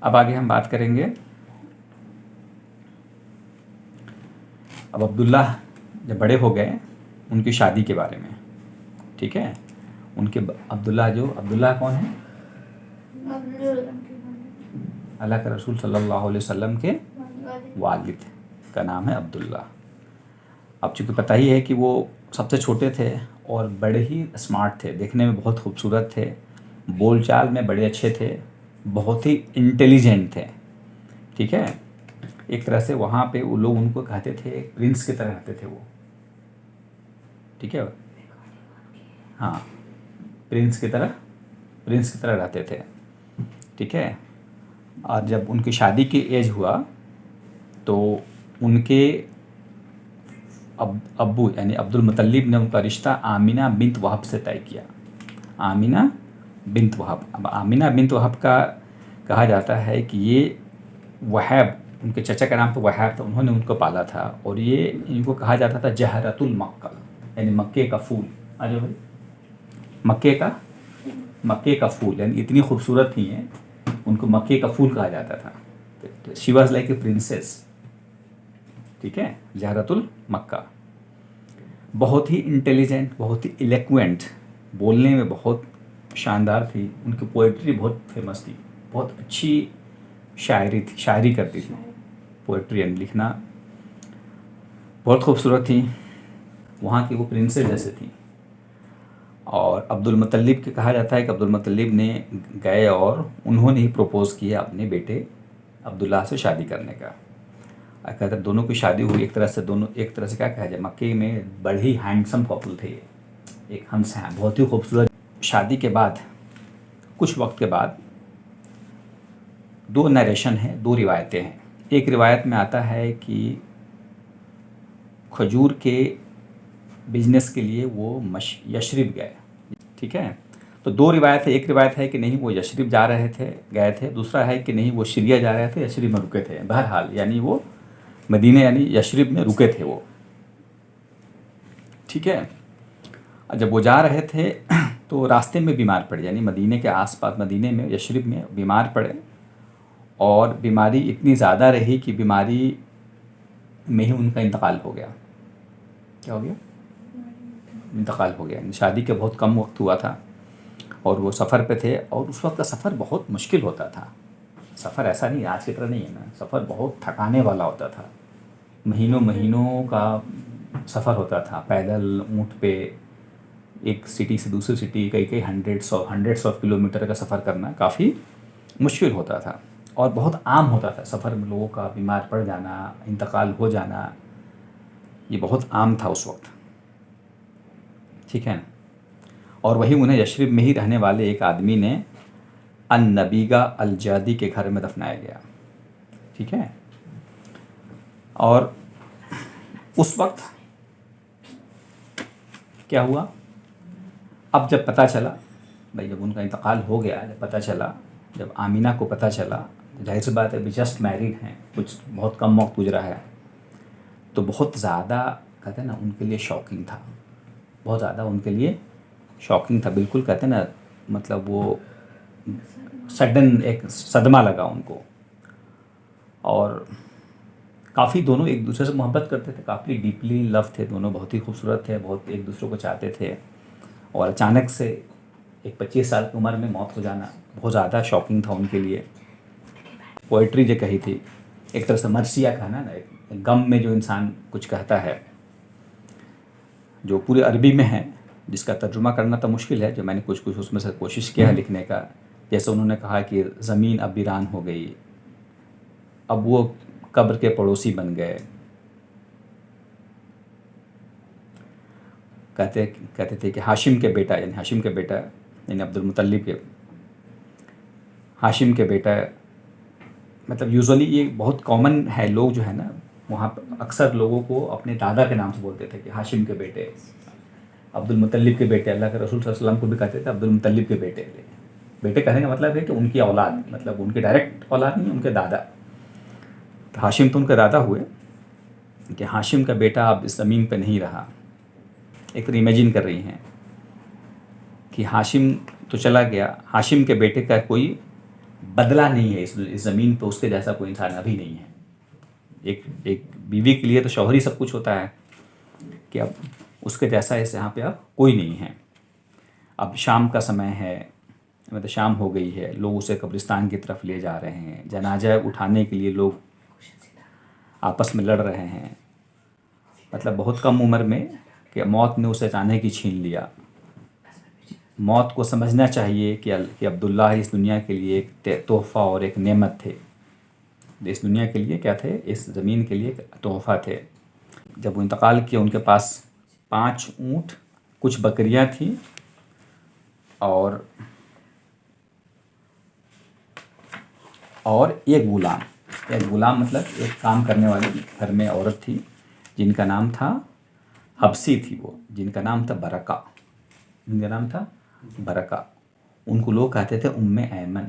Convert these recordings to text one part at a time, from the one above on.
अब आगे हम बात करेंगे, अब अब्दुल्ला जब बड़े हो गए उनकी शादी के बारे में, ठीक है। उनके अब्दुल्ला कौन है? अल्लाह के रसूल सल्लल्लाहु अलैहि वसल्लम के वालिद का नाम है अब्दुल्ला। अब चूँकि पता ही है कि वो सबसे छोटे थे और बड़े ही स्मार्ट थे, देखने में बहुत खूबसूरत थे, बोलचाल में बड़े अच्छे थे, बहुत ही इंटेलिजेंट थे, ठीक है। एक तरह से वहाँ पे वो लोग उनको कहते थे, प्रिंस की तरह रहते थे वो, ठीक है। हाँ, प्रिंस की तरह रहते थे, ठीक है। और जब उनकी शादी की एज हुआ तो उनके अब्बू यानी अब्दुल मुत्तलिब ने उनका रिश्ता आमिना बिन्त वहब से तय किया। आमिना बिन्त वहब, अब आमिना बिन्त वहब का कहा जाता है कि ये वहब, उनके चचा का नाम तो वहब था, उन्होंने उनको पाला था, और ये इनको कहा जाता था जहरतुल मक्का, यानी मक्के का फूल। अरे भाई, मक्के का फूल, यानी इतनी खूबसूरत थी हैं, उनको मक्के का फूल कहा जाता था। She was like a princess, ठीक है, जहरतुल मक्का। बहुत ही इंटेलिजेंट, बहुत ही इलेक्वेंट, बोलने में बहुत शानदार थी। उनकी पोइट्री बहुत फेमस थी, बहुत अच्छी शायरी करती थी, पोइट्री एंड लिखना बहुत खूबसूरत थी। वहाँ की वो प्रिंसेस जैसे थी। और अब्दुल मुत्तलिब के कहा जाता है कि अब्दुल मुत्तलिब ने गए और उन्होंने ही प्रपोज़ किया अपने बेटे अब्दुल्ला से शादी करने का। कहते दोनों की शादी हुई, एक तरह से क्या कहा जाए, मक्के में बड़े ही हैंडसम कपल थे, एक हमसे बहुत ही खूबसूरत। शादी के बाद कुछ वक्त के बाद दो नरेशन हैं, दो रिवायतें हैं। एक रिवायत में आता है कि खजूर के बिजनेस के लिए वो यशरिब गए, ठीक है। तो दो रिवायत है, एक रिवायत है कि नहीं वो यशरिब गए थे, दूसरा है कि नहीं वो सीरिया जा रहे थे, यशरिब में रुके थे। बहरहाल यानी वो मदीने यानी यशरिब में रुके थे वो, ठीक है। जब वो जा रहे थे तो रास्ते में बीमार पड़े, यानी मदीने के आसपास, मदीने में यशरिब में बीमार पड़े, और बीमारी इतनी ज़्यादा रही कि बीमारी में ही उनका इंतकाल हो गया। क्या हो गया? इंतकाल हो गया। शादी के बहुत कम वक्त हुआ था और वो सफ़र पे थे, और उस वक्त का सफ़र बहुत मुश्किल होता था। सफ़र ऐसा नहीं, आज की तरह नहीं है ना, सफ़र बहुत थकाने वाला होता था, महीनों महीनों का सफ़र होता था, पैदल ऊँट पे एक सिटी से दूसरी सिटी कई हंड्रेड्स ऑफ किलोमीटर का सफ़र करना काफ़ी मुश्किल होता था, और बहुत आम होता था सफ़र में लोगों का बीमार पड़ जाना, इंतकाल हो जाना, ये बहुत आम था उस वक्त, ठीक है। और वही उन्हें यशरिब में ही रहने वाले एक आदमी ने अन-नबीगा अल-जादी के घर में दफनाया गया, ठीक है। और उस वक्त क्या हुआ, अब जब पता चला भाई, जब उनका इंतकाल हो गया, जब पता चला, जब आमीना को पता चला, जाहिर सी बात है अभी जस्ट मैरिड हैं, कुछ बहुत कम वक्त गुजरा है, तो बहुत ज़्यादा कहते हैं ना उनके लिए शॉकिंग था, बहुत ज़्यादा उनके लिए शॉकिंग था, बिल्कुल कहते हैं ना, मतलब वो सडन एक सदमा लगा उनको। और काफ़ी दोनों एक दूसरे से मोहब्बत करते थे, काफ़ी डीपली लव थे दोनों, बहुत ही खूबसूरत थे, बहुत एक दूसरे को चाहते थे, और अचानक से एक 25 साल की उम्र में मौत हो जाना बहुत ज़्यादा शॉकिंग था उनके लिए। पोइट्री जो कही थी, एक तरह से मरसिया कहना ना, एक गम में जो इंसान कुछ कहता है, जो पूरे अरबी में है, जिसका तर्जुमा करना तो मुश्किल है, जो मैंने कुछ कुछ उसमें से कोशिश किया है लिखने का। जैसे उन्होंने कहा कि ज़मीन अब वीरान हो गई, अब वो कब्र के पड़ोसी बन गए। कहते थे कि हाशिम के बेटा यानी अब्दुल मुत्तलिब के, हाशिम के बेटा, मतलब यूजुअली ये बहुत कॉमन है, लोग जो है ना वहाँ पर अक्सर लोगों को अपने दादा के नाम से बोलते थे कि हाशिम के बेटे, अब्दुल मुत्तलिब के बेटे। अल्लाह के रसूल सल्लल्लाहु अलैहि वसल्लम को भी कहते थे अब्दुल मुत्तलिब के बेटे। बेटे कहने का मतलब है कि उनकी औलाद, मतलब उनके डायरेक्ट औलाद नहीं, उनके दादा। तो हाशिम तो उनके दादा हुए, कि हाशिम का बेटा अब इस ज़मीन पर नहीं रहा। एक तरह इमेजिन कर रही हैं कि हाशिम तो चला गया, हाशिम के बेटे का कोई बदला नहीं है इस ज़मीन पे उसके जैसा कोई इंसान अभी नहीं है। एक एक बीवी के लिए तो शौहर ही सब कुछ होता है कि अब उसके जैसा इस यहाँ पे अब कोई नहीं है। अब शाम का समय है, मतलब शाम हो गई है, लोग उसे कब्रिस्तान की तरफ ले जा रहे हैं, जनाजा उठाने के लिए लोग आपस में लड़ रहे हैं। मतलब बहुत कम उम्र में कि मौत ने उसे अचानक ही छीन लिया। मौत को समझना चाहिए कि अब्दुल्ला इस दुनिया के लिए एक तोहफ़ा और एक नेमत थे। इस दुनिया के लिए क्या थे, इस ज़मीन के लिए एक तोहफ़ा थे। जब वो इंतकाल किया उनके पास 5 ऊँट, कुछ बकरियां थीं और एक गुलाम। एक गुलाम मतलब एक काम करने वाली घर में औरत थी जिनका नाम था, हब्सी थी वो, जिनका नाम था बरका। जिनका नाम था बरका। उनको लोग कहते थे उम्मे ऐमन।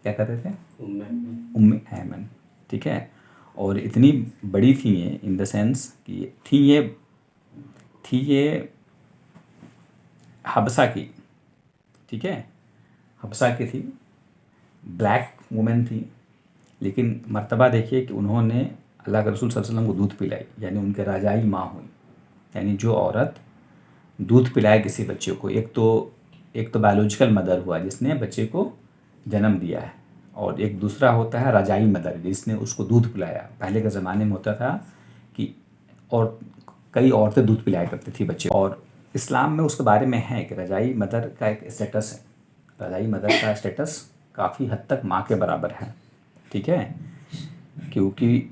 क्या कहते थे? उम्मे ऐमन। ठीक है। और इतनी बड़ी थी ये, इन द सेंस कि थी ये हबसा की। ठीक है, हबसा की थी, ब्लैक वुमेन थी, लेकिन मर्तबा देखिए कि उन्होंने अल्लाह के रसूल सल्लल्लाहु अलैहि वसल्लम को दूध पिलाई, यानी उनके राजाई माँ हुई। यानी जो औरत दूध पिलाए किसी बच्चे को, एक तो बायोलॉजिकल मदर हुआ जिसने बच्चे को जन्म दिया है, और एक दूसरा होता है रजाई मदर जिसने उसको दूध पिलाया। पहले के ज़माने में होता था कि और कई औरतें दूध पिलाया करती थी बच्चे, और इस्लाम में उसके बारे में है कि रजाई मदर का एक स्टेटस है। रजाई मदर का स्टेटस काफ़ी हद तक माँ के बराबर है। ठीक है, क्योंकि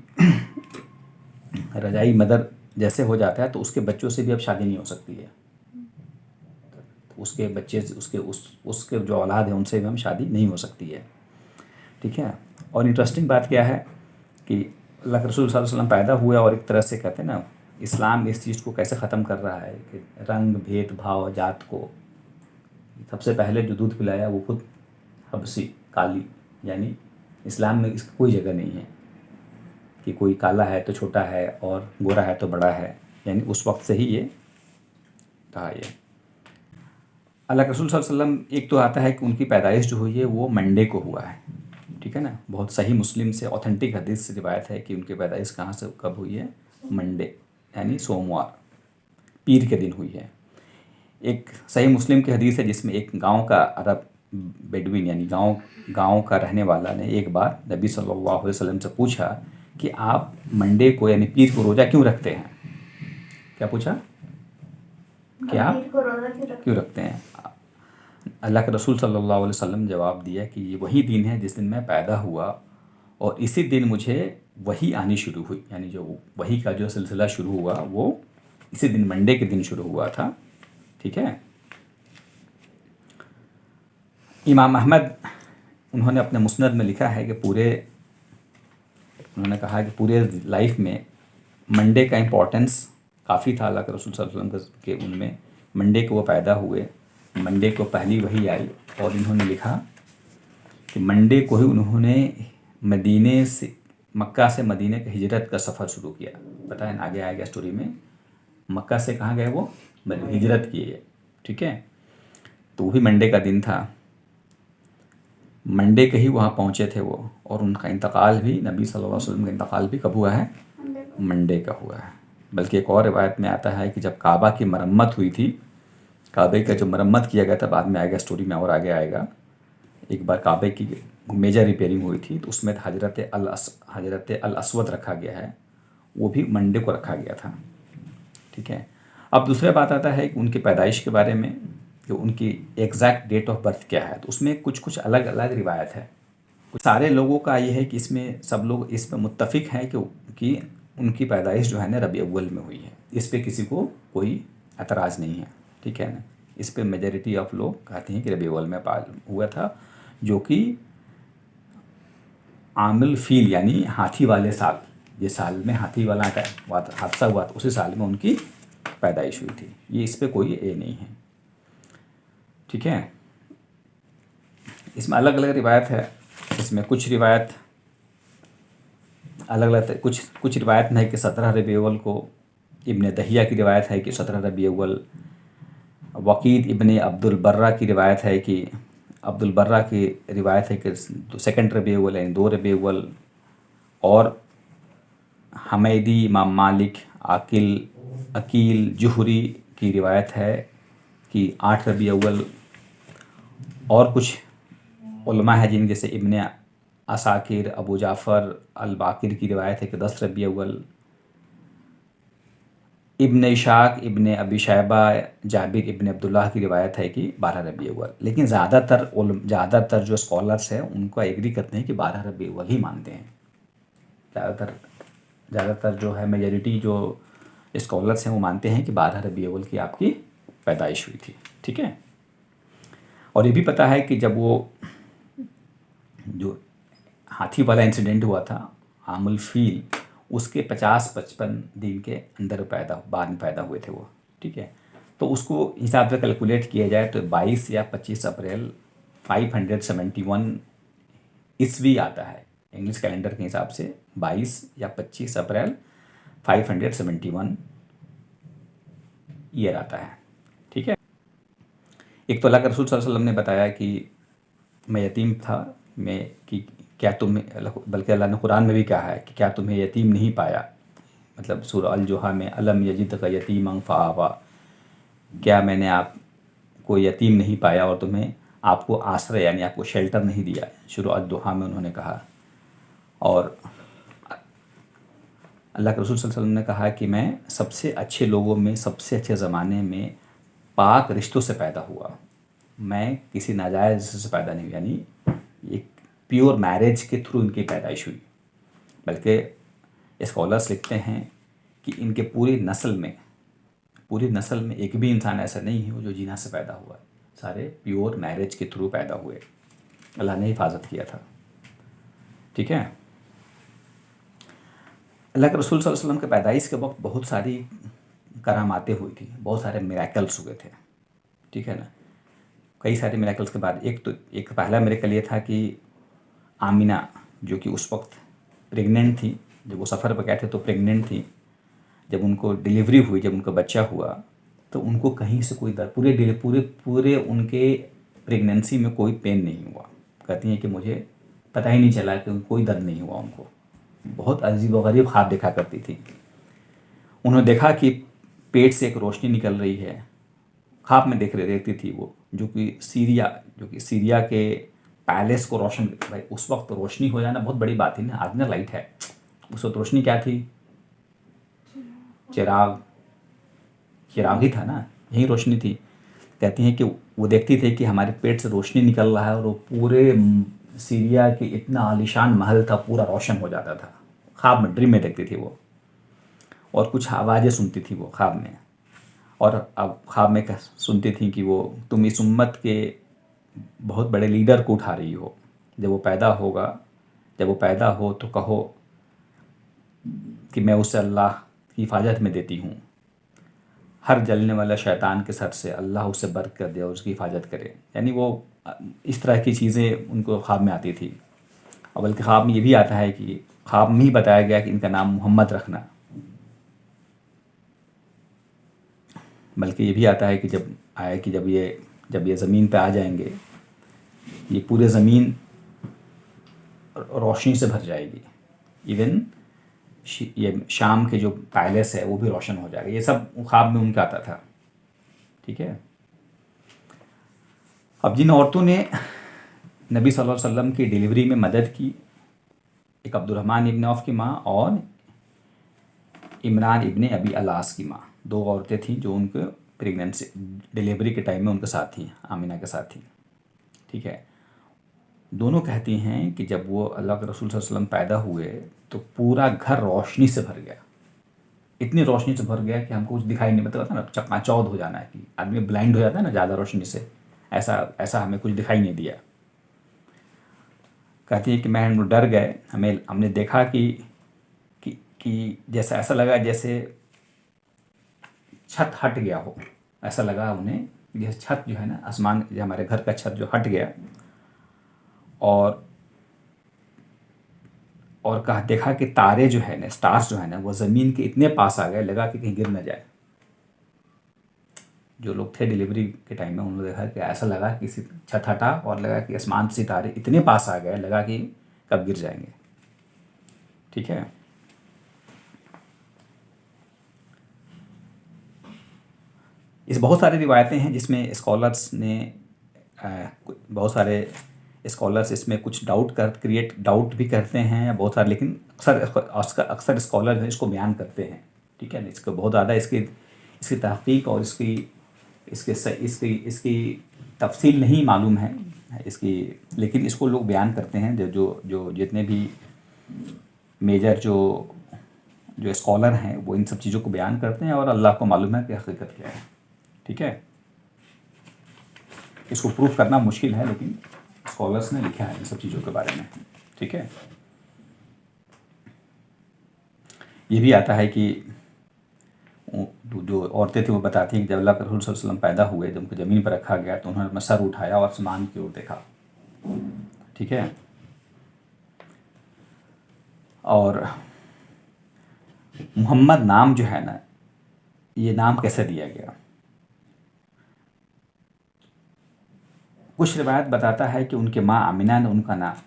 रजाई मदर जैसे हो जाता है तो उसके बच्चों से भी अब शादी नहीं हो सकती है। उसके बच्चे उसके जो औलाद है उनसे भी हम शादी नहीं हो सकती है। ठीक है। और इंटरेस्टिंग बात क्या है कि अल्लाह के रसूल सल्लल्लाहु अलैहि वसल्लम पैदा हुए और एक तरह से कहते हैं ना, इस्लाम इस चीज़ को कैसे ख़त्म कर रहा है कि रंग भेदभाव जात को। सबसे पहले जो दूध पिलाया वो खुद हबसी काली, यानी इस्लाम में इसकी कोई जगह नहीं है कि कोई काला है तो छोटा है और गोरा है तो बड़ा है। यानी उस वक्त से ही ये रहा। ये अल्लाह के रसूल सल्लल्लाहु अलैहि वसल्लम, एक तो आता है कि उनकी पैदाइश जो हुई है वो मंडे को हुआ है। ठीक है ना, बहुत सही मुस्लिम से ऑथेंटिक हदीस से रिवायत है कि उनकी पैदाइश कहाँ से कब हुई है, मंडे यानी सोमवार, पीर के दिन हुई है। एक सही मुस्लिम की हदीस है जिसमें एक गांव का अरब बेडवीन यानी गांव का रहने वाला ने एक बार नबी सल्लल्लाहु अलैहि वसल्लम से पूछा कि आप मंडे को यानी पीर को रोज़ा क्यों रखते हैं। क्या पूछा कि आप क्यों रखते हैं। अल्लाह के रसूल सल्लल्लाहु अलैहि वसल्लम जवाब दिया कि ये वही दिन है जिस दिन मैं पैदा हुआ, और इसी दिन मुझे वही आनी शुरू हुई। यानी जो वही का जो सिलसिला शुरू हुआ वो इसी दिन मंडे के दिन शुरू हुआ था। ठीक है। इमाम अहमद, उन्होंने अपने मुस्नद में लिखा है कि उन्होंने कहा कि पूरे लाइफ में मंडे का इम्पोर्टेंस काफ़ी था अल्लाह के रसूल सल्लल्लाहु अलैहि वसल्लम के। उनमें मंडे को वो पैदा हुए, मंडे को पहली वही आई, और इन्होंने लिखा कि मंडे को ही उन्होंने मक्का से मदीने की हिजरत का सफ़र शुरू किया। पता है, आगे आएगा स्टोरी में। मक्का से कहाँ गए वो, हिजरत किए। ठीक है, तो वो भी मंडे का दिन था, मंडे के ही वहाँ पहुँचे थे वो, और उनका इंतकाल भी, नबी सल्लल्लाहु अलैहि वसल्लम का इंतकाल भी कब हुआ है, मंडे का हुआ है। बल्कि एक और रिवायत में आता है कि जब काबा की मरम्मत हुई थी, काबे का जो मरम्मत किया गया था, बाद में आएगा स्टोरी में और आगे आएगा, एक बार काबे की मेजर रिपेयरिंग हुई थी तो उसमें हजरत अल अस्वद रखा गया है, वो भी मंडे को रखा गया था। ठीक है। अब दूसरा बात आता है कि उनकी पैदाइश के बारे में, कि उनकी एग्जैक्ट डेट ऑफ बर्थ क्या है। तो उसमें कुछ अलग अलग रिवायत है। सारे लोगों का ये है कि इसमें सब लोग इस पर मुत्तफिक हैं कि उनकी पैदाइश जो है ना रबी अव्वल में हुई है। इस पर किसी को कोई एतराज़ नहीं है। ठीक है ना, इस पर मेजॉरिटी ऑफ लोग कहते हैं कि रबी अव्वल में हुआ था, जो कि आमिल फील यानी हाथी वाले साल, जिस साल में हाथी वाला हादसा हुआ था उसी साल में उनकी पैदाइश हुई थी। ये इस पर कोई ए नहीं है। ठीक है। इसमें अलग अलग रिवायत है। इसमें कुछ रिवायत अलग अलग, कुछ रिवायत में है कि 17 रबी अव्वल को, इब्न दहिया की रिवायत है कि 17 रबी अव्वल, वकीद इब्न अब्दुल बर्रा की रिवायत है कि अब्दुल बर्रा की रिवायत है कि सेकंड रबी अव्वल यानी 2 रबी अव्वल, और हमैदी, इमाम मालिक, अकील जुहरी की रिवायत है कि 8 रबी अव्वल, और कुछ उलमा है जिन जैसे इब्ने असाकिर, अबू जाफ़र अल बाकिर की रिवायत है कि 10 रबी अव्वल, इब्न इशाक, इब्न अबी शैबा, जाबिर इब्न अब्दुल्लाह की रिवायत है कि 12 रबी अव्वल। लेकिन ज़्यादातर जो स्कॉलर्स हैं उनको एग्री करते हैं कि 12 रबी अव्वल ही मानते हैं। ज़्यादातर ज़्यादातर जो है मेजॉरिटी जो स्कॉलर्स हैं वो मानते हैं कि 12 रबी अव्वल की आपकी पैदाइश हुई थी। ठीक है। और ये भी पता है कि जब वो जो हाथी वाला इंसिडेंट हुआ था आमुल फील, उसके 50-55 दिन के अंदर बाद में पैदा हुए थे वो। ठीक है। तो उसको हिसाब से कैलकुलेट किया जाए तो 22 या 25 अप्रैल 571 ईस्वी आता है। इंग्लिश कैलेंडर के हिसाब से 22 या 25 अप्रैल 571 ईयर आता है। ठीक है। एक तो अल्लाह के रसूल सल्लल्लाहु अलैहि वसल्लम ने बताया कि मैं यतीम था, मैं कि क्या तुम्हें, बल्कि अल्लाह ने कुरान में भी कहा है कि क्या तुम्हें यतीम नहीं पाया, मतलब सूरह अल जोहा में, अलम यजिदका यतीमन फ़आवा, क्या मैंने आपको यतीम नहीं पाया और तुम्हें आपको आश्रय यानी आपको शेल्टर नहीं दिया, सूरह अल दोहा में उन्होंने कहा। और अल्लाह के रसूल सल्लल्लाहु अलैहि वसल्लम ने कहा कि मैं सबसे अच्छे लोगों में, सबसे अच्छे ज़माने में पाक रिश्तों से पैदा हुआ, मैं किसी नाजायज़ से पैदा नहीं हुआ, यानी एक प्योर मैरिज के थ्रू इनकी पैदाइश हुई। बल्कि स्कॉलर्स लिखते हैं कि इनके पूरी नस्ल में एक भी इंसान ऐसा नहीं है जो जीना से पैदा हुआ है, सारे प्योर मैरिज के थ्रू पैदा हुए, अल्लाह ने हिफाजत किया था। ठीक है। अल्लाह के रसूल सल्लल्लाहु अलैहि वसल्लम के पैदाइश के वक्त बहुत सारी करामातें हुई थी, बहुत सारे मिरेकल्स हुए थे। ठीक है ना। कई सारे मिरेकल्स के बाद एक पहला मिरेकल ये था कि आमिना जो कि उस वक्त प्रेग्नेंट थी, जब वो सफ़र पर गए थे तो प्रेग्नेंट थी, जब उनको डिलीवरी हुई, जब उनका बच्चा हुआ तो उनको कहीं से कोई दर्द, पूरे उनके प्रेगनेंसी में कोई पेन नहीं हुआ। कहती हैं कि मुझे पता ही नहीं चला कि कोई दर्द नहीं हुआ उनको। बहुत अजीब व गरीब ख्वाब देखा करती थी। उन्होंने देखा कि पेट से एक रोशनी निकल रही है, ख्वाब में देखती थी वो, जो कि सीरिया के पैलेस को रोशन, भाई उस वक्त रोशनी हो जाना बहुत बड़ी बात थी ना, आज ना लाइट है, उस वक्त रोशनी क्या थी, चिराग ही था ना, यही रोशनी थी। कहती हैं कि वो देखती थी कि हमारे पेट से रोशनी निकल रहा है और वो पूरे सीरिया के इतना आलीशान महल था, पूरा रोशन हो जाता था। ख्वाब में, ड्रीम में देखती थी वो, और कुछ आवाज़ें सुनती थी वो ख्वाब में, और अब ख्वाब में सुनती थी कि वो तुम इस उम्मत के बहुत बड़े लीडर को उठा रही हो, जब वो पैदा हो तो कहो कि मैं उसे अल्लाह की हिफाजत में देती हूँ, हर जलने वाला शैतान के सर से अल्लाह उसे बर्क कर दे और उसकी हिफाजत करे। यानी वो इस तरह की चीज़ें उनको ख्वाब में आती थी। और बल्कि ख्वाब में ये भी आता है कि ख्वाब में ही बताया गया कि इनका नाम मोहम्मद रखना। बल्कि ये भी आता है कि जब ये ज़मीन पे आ जाएंगे, ये पूरे ज़मीन रोशनी से भर जाएगी, इवन ये शाम के जो पैलेस है वो भी रोशन हो जाएगा। ये सब ख्वाब में उनका आता था। ठीक है। अब जिन औरतों ने नबी सल्लल्लाहु अलैहि वसल्लम की डिलीवरी में मदद की, एक अब्दुर्रहमान इब्न औफ की माँ और इमरान इब्न अबी अलास की माँ, दो औरतें थीं जो उनके प्रेगनेंसी डिलीवरी के टाइम में उनके साथ थीं, आमिना के साथ थीं। ठीक है। दोनों कहती हैं कि जब वो अल्लाह के रसूल सल्लल्लाहु अलैहि वसल्लम पैदा हुए तो पूरा घर रोशनी से भर गया, इतनी रोशनी से भर गया कि हमको कुछ दिखाई नहीं, मतलब था ना चकनाचौंध हो जाना है कि आदमी ब्लाइंड हो जाता है ना ज़्यादा रोशनी से, ऐसा हमें कुछ दिखाई नहीं दिया। कहती है कि हम डर गए, हमने देखा कि जैसा ऐसा लगा जैसे छत हट गया हो, ऐसा लगा उन्हें जैसे छत जो है ना, आसमान जो हमारे घर का छत जो हट गया, और कहा देखा कि तारे जो है ना, स्टार्स जो है ना, वो ज़मीन के इतने पास आ गए, लगा कि कहीं गिर न जाए। जो लोग थे डिलीवरी के टाइम में, उन्होंने देखा कि ऐसा लगा कि छत हटा और लगा कि आसमान से सितारे इतने पास आ गए, लगा कि कब गिर जाएंगे। ठीक है। इस बहुत सारी रिवायतें हैं जिसमें स्कॉलर्स ने बहुत सारे स्कॉलर्स इसमें कुछ डाउट भी करते हैं बहुत सारे, लेकिन अक्सर स्कॉलर जो है इसको बयान करते हैं। ठीक है ना, इसको बहुत ज़्यादा इसकी तहकीक और इसकी तफसील नहीं मालूम है इसकी, लेकिन इसको लोग बयान करते हैं। जो जितने भी मेजर जो स्कॉलर हैं वो इन सब चीज़ों को बयान करते हैं, और अल्लाह को मालूम है कि हकीकत क्या है। ठीक है, इसको प्रूफ करना मुश्किल है, लेकिन स्कॉलर्स ने लिखा है इन सब चीज़ों के बारे में। ठीक है, ये भी आता है कि जो औरतें थी वो बताती हैं कि जब अल्लाह के रसूल सल्लल्लाहु अलैहि वसल्लम पैदा हुए, जब उनको ज़मीन पर रखा गया तो उन्होंने अपना सर उठाया और आसमान की ओर देखा। ठीक है, और मोहम्मद नाम जो है ना, ये नाम कैसे दिया गया? कुछ रिवायत बताता है कि उनके माँ आमिना ने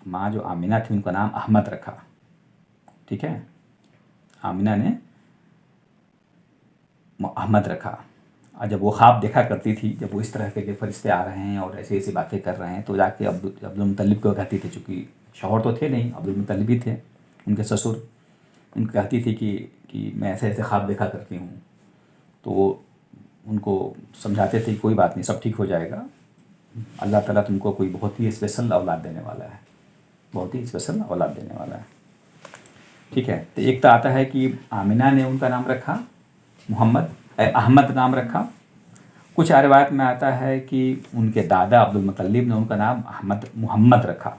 माँ जो आमिना थी उनका नाम अहमद रखा। ठीक है, आमिना ने अहमद रखा। और जब वो ख्वाब देखा करती थी, जब वो इस तरह के फरिश्ते आ रहे हैं और ऐसी ऐसी बातें कर रहे हैं, तो जाके अब्दुल मुतल्लिब को कहती थी, चूँकि शौहर तो थे नहीं, अब्दुल मुतल्लिब ही थे उनके ससुर। उनको कहती थी कि मैं ऐसे ऐसे ख्वाब देखा करती हूँ। तो वो उनको समझाते थे कोई बात नहीं, सब ठीक हो जाएगा, अल्लाह ताला तुमको कोई बहुत ही स्पेशल औलाद देने वाला है, बहुत ही स्पेशल औलाद देने वाला है। ठीक है, तो एक तो आता है कि आमिना ने उनका नाम रखा अहमद नाम रखा। कुछ रिवायत में आता है कि उनके दादा अब्दुल मुतल्लिब ने उनका नाम मोहम्मद रखा।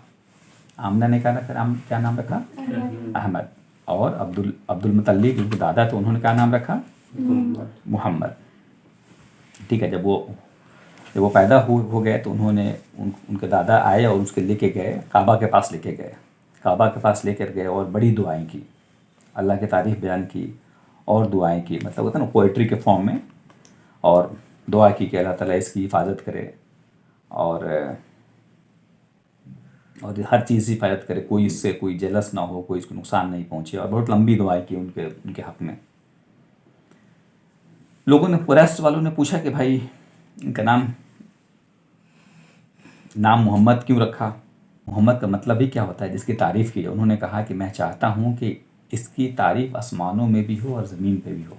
आमिना ने क्या नाम रखा? अहमद। और अब्दुल मुतल्लिब उनके दादा, तो उन्होंने क्या नाम रखा? मोहम्मद। ठीक है, जब वो पैदा हो गए तो उनके दादा आए और उसके लेके गए, काबा के पास लेके गए। काबा के पास लेकर गए और बड़ी दुआएं की, अल्लाह की तारीफ़ बयान की और दुआएं की, मतलब होता है ना पोइट्री के फॉर्म में, और दुआ की कि अल्लाह ताला इसकी हिफाजत करे और हर चीज़ की हिफाजत करे, कोई इससे कोई जेलस ना हो, कोई इसको नुकसान नहीं पहुँचे, और बहुत लंबी दुआएं की उनके हक़ में। लोगों ने, कुरैश वालों ने पूछा कि भाई इनका नाम मोहम्मद क्यों रखा? मोहम्मद का मतलब ही क्या होता है? जिसकी तारीफ़ की जाए। उन्होंने कहा कि मैं चाहता हूँ कि इसकी तारीफ़ आसमानों में भी हो और ज़मीन पे भी हो।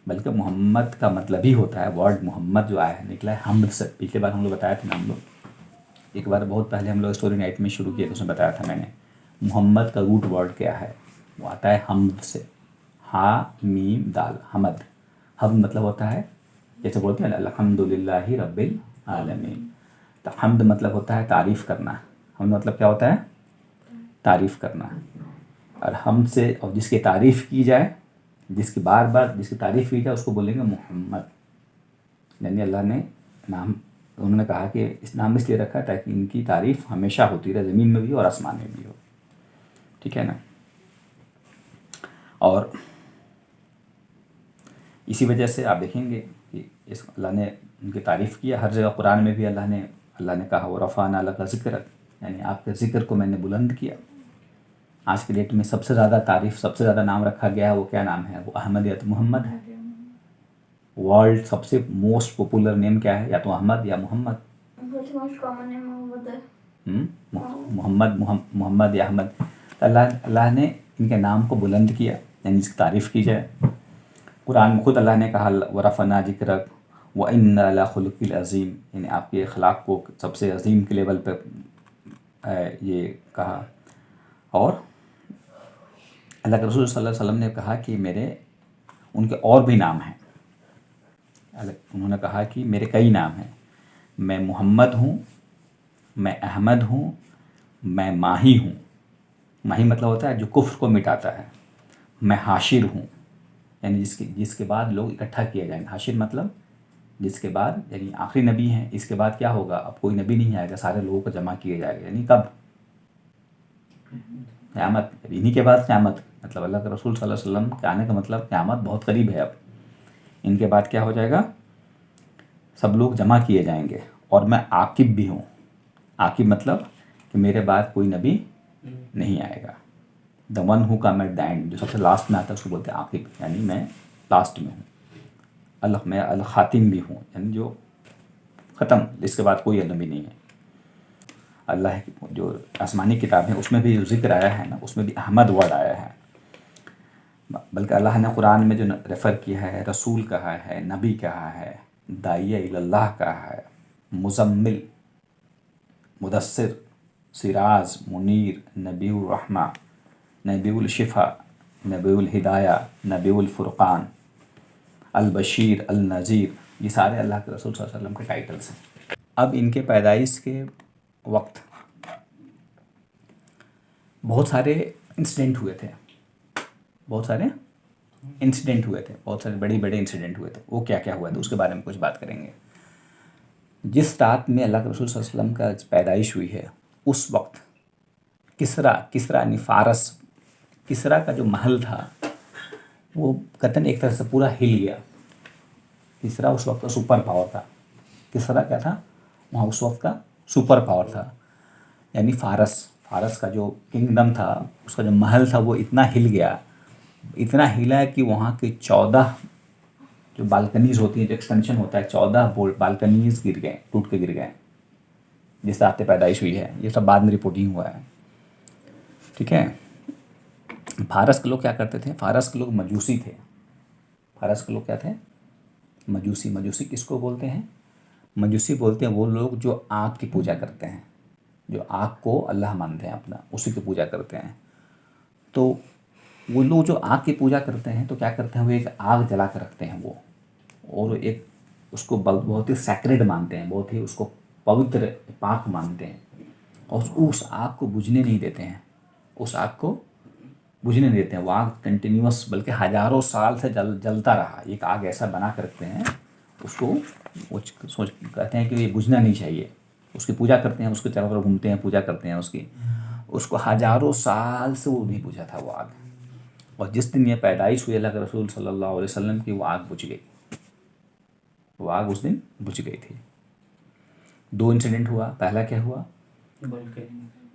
बल्कि मोहम्मद का मतलब ही होता है, वर्ड मोहम्मद जो आया है निकला है हमद से। पिछले बार हम लोग बताया था ना, हम लोग एक बार बहुत पहले हम लोग स्टोरी नाइट में शुरू किया तो उसमें बताया था मैंने, मोहम्मद का रूट वर्ड क्या है? वो आता है हमद से, हा मीम दाल, हमद। हमद मतलब होता है, जैसे बोलते हैं अल्हम्दुलिल्लाहि रब्बिल आलमीन, तो हमद मतलब होता है तारीफ़ करना। हमद मतलब क्या होता है? तारीफ़ करना। और हमसे, और जिसकी तारीफ़ की जाए, जिसकी बार बार जिसकी तारीफ़ की जाए, उसको बोलेंगे मोहम्मद। यानी अल्लाह ने नाम, उन्होंने कहा कि इस नाम इसलिए रखा ताकि इनकी तारीफ़ हमेशा होती रहे, ज़मीन में भी और आसमान में भी हो। ठीक है ना। और इसी वजह से आप देखेंगे कि इस अल्लाह ने उनकी तारीफ़ किया हर जगह। कुरान में भी अल्लाह ने कहा वो रफ़ाना लका ज़िक्रक, यानी आपके ज़िक्र को मैंने बुलंद किया। आज के डेट में सबसे ज़्यादा तारीफ़, सबसे ज़्यादा नाम रखा गया है, वो क्या नाम है? वो अहमद या तो मोहम्मद है। वर्ल्ड सबसे मोस्ट पॉपुलर नेम क्या है? या तो अहमद या मोहम्मद। मोहम्मद या अहमद। अल्लाह ने इनके नाम को बुलंद किया, यानी इसकी तारीफ़ की जाए। कुरान में खुद अल्लाह ने कहा वरफ़ना ज़िक्रक व इन्ना ला खुलुक़िल अज़ीम, यानी आपके अखलाक को सबसे अजीम के लेवल पे ये कहा। और अल्लाह के रसूल सल्लल्लाहु अलैहि वसल्लम ने कहा कि उनके और भी नाम हैं। उन्होंने कहा कि मेरे कई नाम हैं, मैं मोहम्मद हूँ, मैं अहमद हूँ, मैं माही हूँ। माही मतलब होता है जो कुफ्र को मिटाता है। मैं हाशिर हूँ, यानी जिसके बाद लोग इकट्ठा किए जाएंगे। हाशिर मतलब जिसके बाद, यानी आखिरी नबी हैं, इसके बाद क्या होगा? अब कोई नबी नहीं आएगा, सारे लोगों को जमा किया जाएगा। यानी कब? क़यामत। इन्हीं के बाद क़यामत, मतलब अल्लाह के रसूल सल्लल्लाहु अलैहि वसल्लम के आने का मतलब क़यामत बहुत करीब है। अब इनके बाद क्या हो जाएगा? सब लोग जमा किए जाएंगे और मैं आकिब भी हूँ। आकिब मतलब कि मेरे बाद कोई नबी नहीं आएगा। The one who come at the end, जो सबसे लास्ट में आता है उसको बोलते हैं आकिब, यानी मैं लास्ट में हूँ। मैं अल खातिम भी हूँ, यानी जो ख़त्म, इसके बाद कोई नबी नहीं है। अल्लाह की जो आसमानी किताब है उसमें भी जो जिक्र आया है ना, उसमें भी अहमद वर्ड आया है। बल्कि अल्लाह ने कुरान में जो रेफ़र किया है, रसूल कहा है, नबी कहा है, दाइया इल्लल्लाह कहा है, मुज़म्मिल, मुदस्सिर, सिराज, मुनीर, नबीउर रहमा, नबीउल शिफा, नबीउल हिदाया, नबीउल फुरक़ान, अल बशीर, अल नज़ीर, ये सारे अल्लाह के रसूल सल्लल्लाहु अलैहि वसल्लम के टाइटल्स हैं। अब इनके पैदाइश के वक्त बहुत सारे इंसिडेंट हुए थे, बहुत सारे बड़े बड़े इंसिडेंट हुए थे। वो क्या क्या हुआ था उसके बारे में कुछ बात करेंगे। जिस रात में अल्लाह के रसूल सल्लल्लाहु अलैहि वसल्लम का पैदाइश हुई है, उस वक्त किसरा यानी फ़ारस, किसरा का जो महल था वो कतन एक तरह से पूरा हिल गया। किसरा उस वक्त का सुपर पावर था। किसरा क्या था वहाँ उस वक्त का सुपर पावर था, यानी फ़ारस का जो किंगडम था, उसका जो महल था वो इतना हिल गया, इतना हिला कि वहाँ के 14 जो बालकनीज़ होती हैं, जो एक्सटेंशन होता है, 14 बालकनीज़ गिर गए, टूट के गिर गए जिस रात पैदाइश हुई है। ये सब बाद में रिपोर्टिंग हुआ है, ठीक है। फ़ारस के लोग क्या करते थे? फ़ारस के लोग मजूसी थे। फ़ारस के लोग क्या थे? मजूसी। मजूसी किसको बोलते हैं? मजूसी बोलते हैं वो लोग जो आग की पूजा करते हैं, जो आग को अल्लाह मानते हैं अपना, उसी की पूजा करते हैं। तो वो लोग जो आग की पूजा करते हैं तो क्या करते हैं, वो एक आग जला कर रखते हैं वो, और एक उसको बहुत ही सैक्रेड मानते हैं, बहुत ही उसको पवित्र पाक मानते हैं, और उस आग को बुझने नहीं देते हैं। उस आग को बुझने नहीं देते हैं। वो आग कंटिन्यूअस, बल्कि हज़ारों साल से जलता रहा। एक आग ऐसा बना कर रखते हैं उसको, वो सोच कहते हैं कि ये बुझना नहीं चाहिए। उसकी पूजा करते हैं, उसके चारों तरफ घूमते हैं, पूजा करते हैं उसकी। उसको हज़ारों साल से वो नहीं बुझा था वो आग, और जिस दिन ये पैदाइश हुई अल्लाह के रसूल सल्लल्लाहु अलैहि वसल्लम की, वो आग बुझ गई। वो आग उस दिन बुझ गई थी। 2 इंसिडेंट हुआ। पहला क्या हुआ?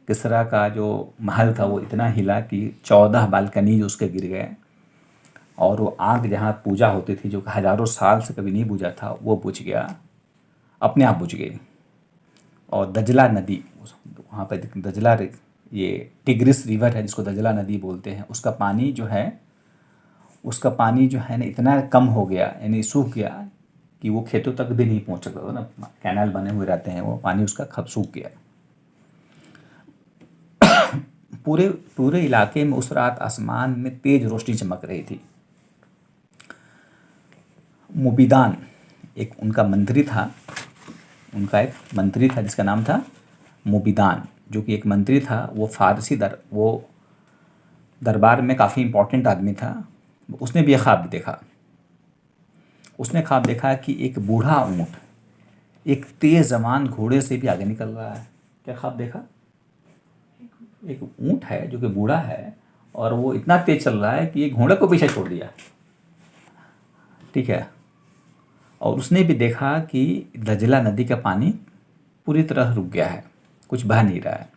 किसरा का जो महल था वो इतना हिला कि 14 बालकनीज उसके गिर गए, और वो आग जहाँ पूजा होती थी, जो हज़ारों साल से कभी नहीं बुझा था, वो बुझ गया, अपने आप बुझ गई। और दजला नदी, वहाँ पर दजला, ये टिग्रिस रिवर है जिसको दजला नदी बोलते हैं, उसका पानी जो है ना इतना कम हो गया, यानी सूख गया कि वो खेतों तक भी नहीं पहुँच सकता था ना। कैनाल बने हुए रहते हैं, वो पानी उसका खब सूख गया। पूरे इलाके में उस रात आसमान में तेज रोशनी चमक रही थी। मुबीदान एक उनका मंत्री था, एक मंत्री था जिसका नाम था मुबीदान, जो कि एक मंत्री था। वो फ़ारसी वो दरबार में काफ़ी इम्पोर्टेंट आदमी था। उसने भी ख्वाब देखा। उसने ख्वाब देखा कि एक बूढ़ा ऊँट एक तेज़ जवान घोड़े से भी आगे निकल रहा है। क्या ख्वाब देखा? एक ऊँट है जो कि बूढ़ा है, और वो इतना तेज़ चल रहा है कि एक घोड़े को पीछे छोड़ दिया, ठीक है। और उसने भी देखा कि दजला नदी का पानी पूरी तरह रुक गया है, कुछ बह नहीं रहा है।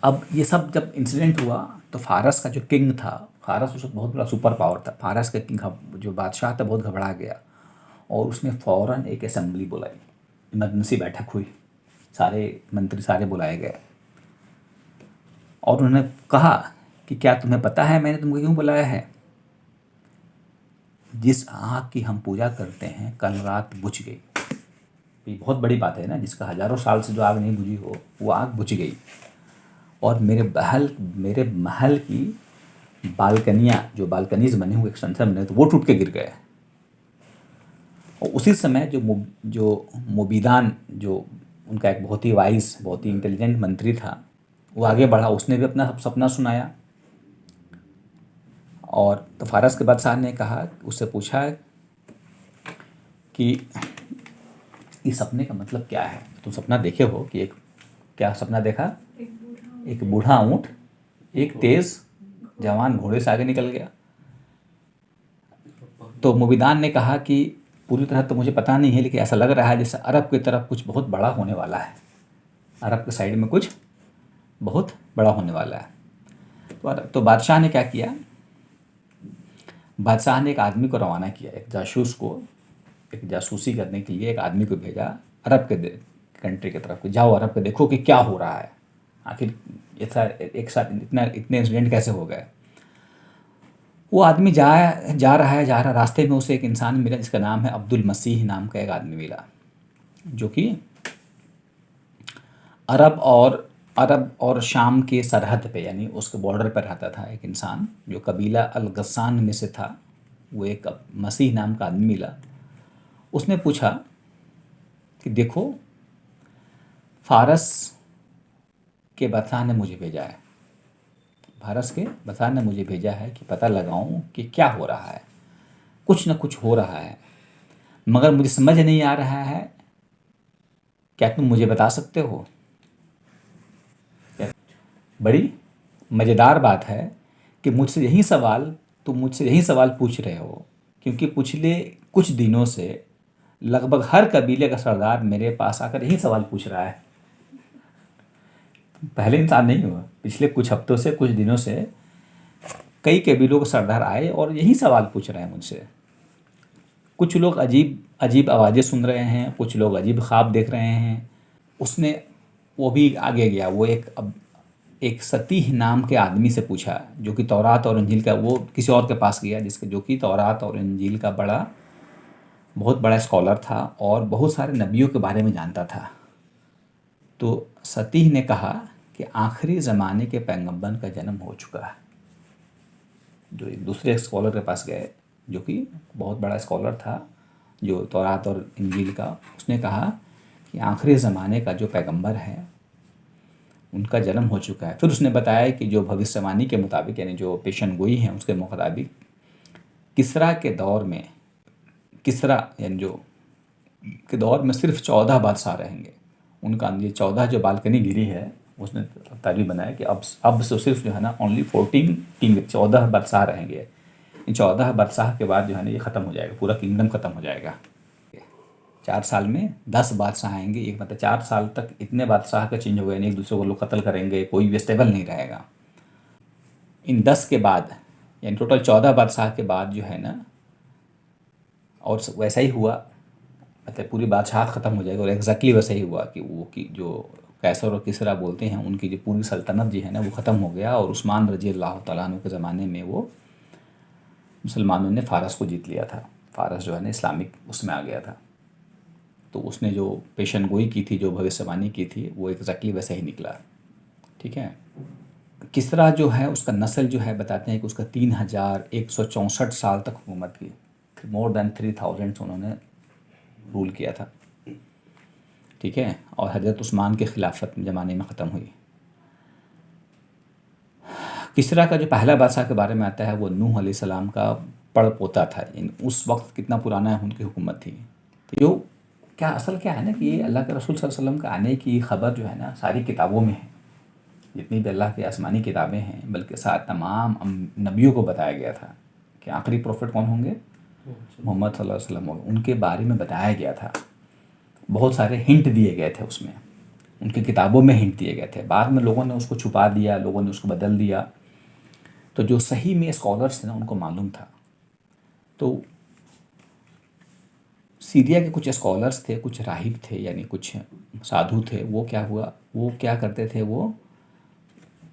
अब ये सब जब इंसिडेंट हुआ तो फ़ारस का जो किंग था, फ़ारस उस वक्त बहुत बड़ा सुपर पावर था। फ़ारस का किंग जो बादशाह था बहुत घबरा गया, और उसने फ़ौरन एक असेंबली बुलाई, इमरजेंसी बैठक हुई, सारे मंत्री सारे बुलाए गए, और उन्होंने कहा कि क्या तुम्हें पता है मैंने तुमको क्यों बुलाया है? जिस आग की हम पूजा करते हैं कल रात बुझ गई। ये बहुत बड़ी बात है ना, जिसका हज़ारों साल से जो आग नहीं बुझी हो वो आग बुझ गई, और मेरे महल की बालकनियाँ, जो बालकनीज़ बने हुए एक्सटेंशन बने तो वो टूट के गिर गए। और उसी समय जो मुबीदान, जो उनका एक बहुत ही वाइज, बहुत ही इंटेलिजेंट मंत्री था, वो आगे बढ़ा। उसने भी अपना सपना सुनाया, और तो फ़ारस के बादशाह ने कहा, उससे पूछा कि इस सपने का मतलब क्या है? तुम सपना देखे हो कि एक, क्या सपना देखा? एक बूढ़ा ऊँट एक तेज़ जवान घोड़े से आगे निकल गया। तो मुबीदान ने कहा कि पूरी तरह तो मुझे पता नहीं है, लेकिन ऐसा लग रहा है जैसे अरब की तरफ कुछ बहुत बड़ा होने वाला है, अरब के साइड में कुछ बहुत बड़ा होने वाला है। तो बादशाह ने क्या किया, बादशाह ने एक आदमी को रवाना किया, एक जासूस को, एक जासूसी करने के लिए एक आदमी को भेजा अरब के कंट्री की तरफ, जाओ अरब के देखो कि क्या हो रहा है, आखिर ऐसा एक साथ इतने इंसिडेंट कैसे हो गए। वो आदमी जा रहा, रास्ते में उसे एक इंसान मिला जिसका नाम है अब्दुल मसीह नाम का एक आदमी मिला, जो कि अरब और शाम के सरहद पे, यानी उसके बॉर्डर पर रहता था एक इंसान जो कबीला अल गस्सान में से था। वो एक मसीह नाम का आदमी मिला। उसने पूछा कि देखो, फारस के बादशाह ने मुझे भेजा है, फारस के बादशाह ने मुझे भेजा है कि पता लगाऊं कि क्या हो रहा है, कुछ न कुछ हो रहा है, मगर मुझे समझ नहीं आ रहा है, क्या तुम मुझे बता सकते हो। बड़ी मज़ेदार बात है कि तुम मुझसे यही सवाल पूछ रहे हो, क्योंकि पिछले कुछ दिनों से लगभग हर कबीले का सरदार मेरे पास आकर यही सवाल पूछ रहा है। पहले इंसान नहीं हुआ, पिछले कुछ हफ्तों से, कुछ दिनों से कई कबीलों के सरदार आए और यही सवाल पूछ रहे हैं मुझसे। कुछ लोग अजीब अजीब आवाज़ें सुन रहे हैं, कुछ लोग अजीब ख्वाब देख रहे हैं। वो भी आगे गया, वो एक सतीह नाम के आदमी से पूछा, जो कि तौरात और इंजील का, वो किसी और के पास गया जो कि तौरात और इंजील का बहुत बड़ा स्कॉलर था और बहुत सारे नबियों के बारे में जानता था। तो सतीह ने कहा कि आखिरी ज़माने के पैगंबर का जन्म हो चुका है। जो एक दूसरे स्कॉलर के पास गए, जो कि बहुत बड़ा स्कॉलर था, जो तौरात और इंजील का, उसने कहा कि आखिरी ज़माने का जो पैगंबर है उनका जन्म हो चुका है। फिर उसने बताया कि जो भविष्यवाणी के मुताबिक, यानी जो पेशन गोई हैं उसके मुताबिक, किसरा के दौर में, यानी जो के दौर में सिर्फ 14 बादशाह रहेंगे। उनका ये 14 जो बालकनी गिरी है, उसने तारीफ बनाया कि अब से सिर्फ जो है ना ओनली 14 किंग, 14 बादशाह रहेंगे। इन 14 बादशाह के बाद जो है ना ये ख़त्म हो जाएगा, पूरा किंगडम ख़त्म हो जाएगा। 4 साल में 10 बादशाह आएंगे, एक मतलब 4 साल तक इतने बादशाह का चेंज हो गया, एक दूसरे को लोग कत्ल करेंगे, कोई भी स्टेबल नहीं रहेगा। इन 10 के बाद, यानी टोटल 14 बादशाह के बाद जो है ना, और वैसा ही हुआ, मतलब पूरी बादशाह ख़त्म हो जाएगी। और एग्जैक्टली वैसा ही हुआ कि जो कैसर और किसरा बोलते हैं, उनकी जो पूरी सल्तनत जो है ना वो ख़त्म हो गया। और उस्मान रजी अल्लाह तआला अन्हु के ज़माने में वो मुसलमानों ने फ़ारस को जीत लिया था। फ़ारस जो है ना इस्लामिक उसमें आ गया था। तो उसने जो पेशन गोई की थी, जो भविष्यवाणी की थी, वो एग्जैक्टली वैसे ही निकला। ठीक है। किसरा जो है उसका नस्ल जो है, बताते हैं कि उसका 3164 साल तक हुकूमत की, मोर देन 3000 उन्होंने रूल किया था। ठीक है। और हज़रत उस्मान के खिलाफत ज़माने में ख़त्म हुई। किसरा का जो पहला बादशाह के बारे में आता है, वो नूह अलैहिस्सलाम का पड़पोता था। उस वक्त कितना पुराना है उनकी हुकूमत थी। तो जो क्या है ना कि ये अल्लाह के रसूल सल्लल्लाहु अलैहि वसल्लम का आने की ख़बर जो है ना सारी किताबों में है, जितनी भी अल्लाह की आसमानी किताबें हैं, बल्कि साथ तमाम नबियों को बताया गया था कि आखिरी प्रोफेट कौन होंगे, मोहम्मद सल्लल्लाहु अलैहि वसल्लम होंगे। उनके बारे में बताया गया था, बहुत सारे हिंट दिए गए थे उसमें, उनकी किताबों में हिंट दिए गए थे। बाद में लोगों ने उसको छुपा दिया, लोगों ने उसको बदल दिया। तो जो सही में स्कॉलर्स थे ना, उनको मालूम था। तो सीरिया के कुछ स्कॉलर्स थे, कुछ राहिब थे, यानी कुछ साधु थे। वो क्या करते थे, वो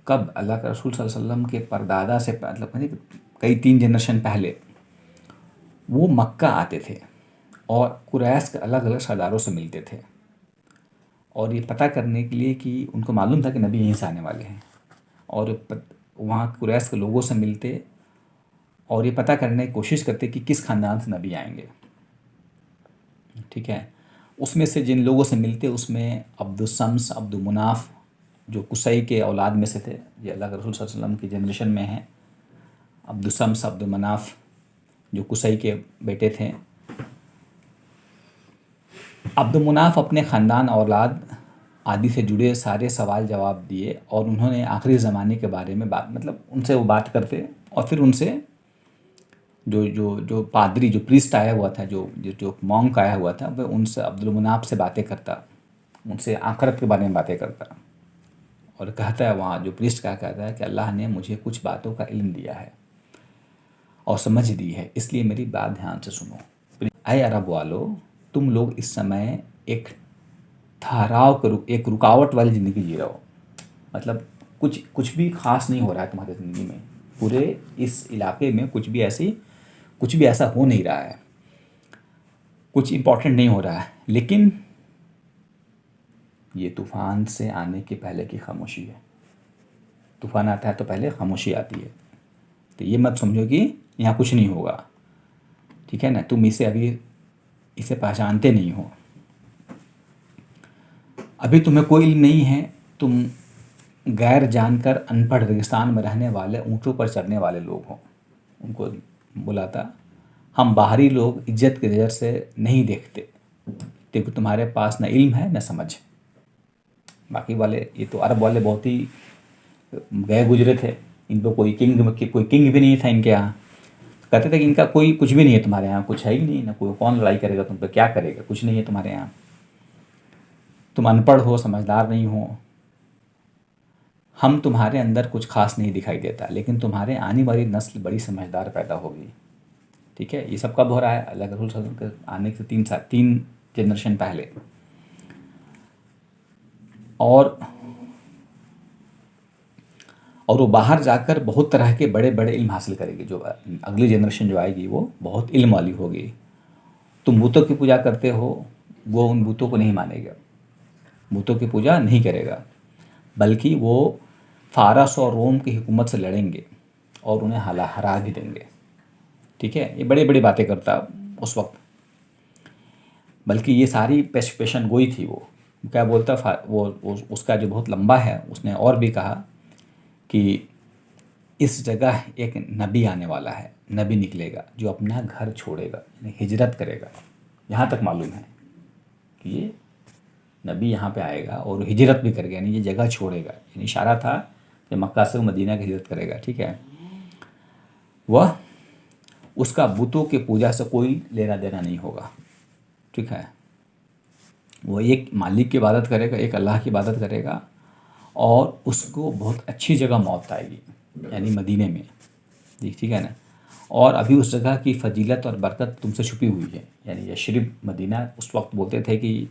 कब अल्लाह के रसूल सल्लल्लाहु अलैहि वसल्लम के परदादा से, मतलब कई 3 जनरेशन पहले, वो मक्का आते थे और कुरैश के अलग अलग सरदारों से मिलते थे, और ये पता करने के लिए कि उनको मालूम था कि नबी यहीं से आने वाले हैं, और वहाँ कुरैश के लोगों से मिलते और ये पता करने की कोशिश करते कि किस ख़ानदान से नबी आएंगे। ठीक है। उसमें से जिन लोगों से मिलते, उसमें अब्दुस्सम्स, अब्दुमनाफ, जो कुसई के औलाद में से थे, ये अल्लाह के रसूल सल्लल्लाहु अलैहि वसल्लम की जनरेशन में हैं। अब्दुस्सम्स, अब्दुमनाफ जो कुसई के बेटे थे। अब्दुमनाफ अपने ख़ानदान, औलाद आदि से जुड़े सारे सवाल जवाब दिए, और उन्होंने आखिरी ज़माने के बारे में उनसे वो बात करते और फिर उनसे जो पादरी, जो प्रीस्ट आया हुआ था, जो मॉन्क आया हुआ था, वह उनसे, अब्दुल मुनाफ से बातें करता, उनसे आखिरत के बारे में बातें करता, और कहता है वहाँ जो प्रीस्ट क्या कहता है कि अल्लाह ने मुझे कुछ बातों का इल्म दिया है और समझ दी है, इसलिए मेरी बात ध्यान से सुनो। अय अरब वालों, तुम लोग इस समय एक ठहराव करो, एक रुकावट वाली ज़िंदगी जी रहे हो। मतलब कुछ कुछ भी खास नहीं हो रहा है तुम्हारी ज़िंदगी में, पूरे इस इलाके में कुछ भी ऐसा हो नहीं रहा है, कुछ इम्पोर्टेंट नहीं हो रहा है, लेकिन ये तूफ़ान से आने के पहले की खामोशी है। तूफ़ान आता है तो पहले खामोशी आती है। तो ये मत समझो कि यहाँ कुछ नहीं होगा, ठीक है ना। तुम इसे पहचानते नहीं हो, अभी तुम्हें कोई इल्म नहीं है, तुम गैर जानकर अनपढ़ रेगिस्तान में रहने वाले, ऊँटों पर चढ़ने वाले लोग हो। उनको बुलाता, हम बाहरी लोग इज्जत की नज़र से नहीं देखते, क्योंकि तुम्हारे पास न इल्म है न समझ। बाकी वाले, ये तो अरब वाले बहुत ही गए गुजरे थे, इन पर कोई किंग भी नहीं था इनके यहाँ। कहते थे कि इनका कोई कुछ भी नहीं है, तुम्हारे यहाँ कुछ है ही नहीं, ना कोई, कौन लड़ाई करेगा तुम पे, क्या करेगा, कुछ नहीं है तुम्हारे यहाँ, तुम अनपढ़ हो, समझदार नहीं हो, हम तुम्हारे अंदर कुछ खास नहीं दिखाई देता, लेकिन तुम्हारे आने वाली नस्ल बड़ी समझदार पैदा होगी। ठीक है, ये सब कब हो रहा है? अल्लाह के रसूल सल्लल्लाहु अलैहि वसल्लम के आने से 3 जनरेशन पहले। और वो बाहर जाकर बहुत तरह के बड़े बड़े इल्म हासिल करेगी। जो अगली जनरेशन जो आएगी वो बहुत इल्म वाली होगी। तुम बूतों की पूजा करते हो, वो उन बूतों को नहीं मानेगा, बूतों की पूजा नहीं करेगा, बल्कि वो फारस और रोम की हुकूमत से लड़ेंगे और उन्हें हरा भी देंगे। ठीक है, ये बड़ी बड़ी बातें करता उस वक्त। बल्कि ये सारी पेशन गोई थी। वो क्या बोलता, वो उसका जो बहुत लंबा है, उसने और भी कहा कि इस जगह एक नबी आने वाला है, नबी निकलेगा जो अपना घर छोड़ेगा, यानी हिजरत करेगा। यहाँ तक मालूम है कि ये नबी यहाँ पे आएगा और हिजरत भी करेगा, यानी ये जगह छोड़ेगा। यानी इशारा था कि मक्का से वो मदीना की हिजरत करेगा। ठीक है, वह, उसका बुतों की पूजा से कोई लेना देना नहीं होगा। ठीक है, वो एक मालिक की इबादत करेगा, एक अल्लाह की इबादत करेगा, और उसको बहुत अच्छी जगह मौत आएगी, यानी मदीने में। ठीक है ना। और अभी उस जगह की फजीलत और बरकत तुमसे छुपी हुई है। यानी यशरिब, मदीना, उस वक्त बोलते थे कि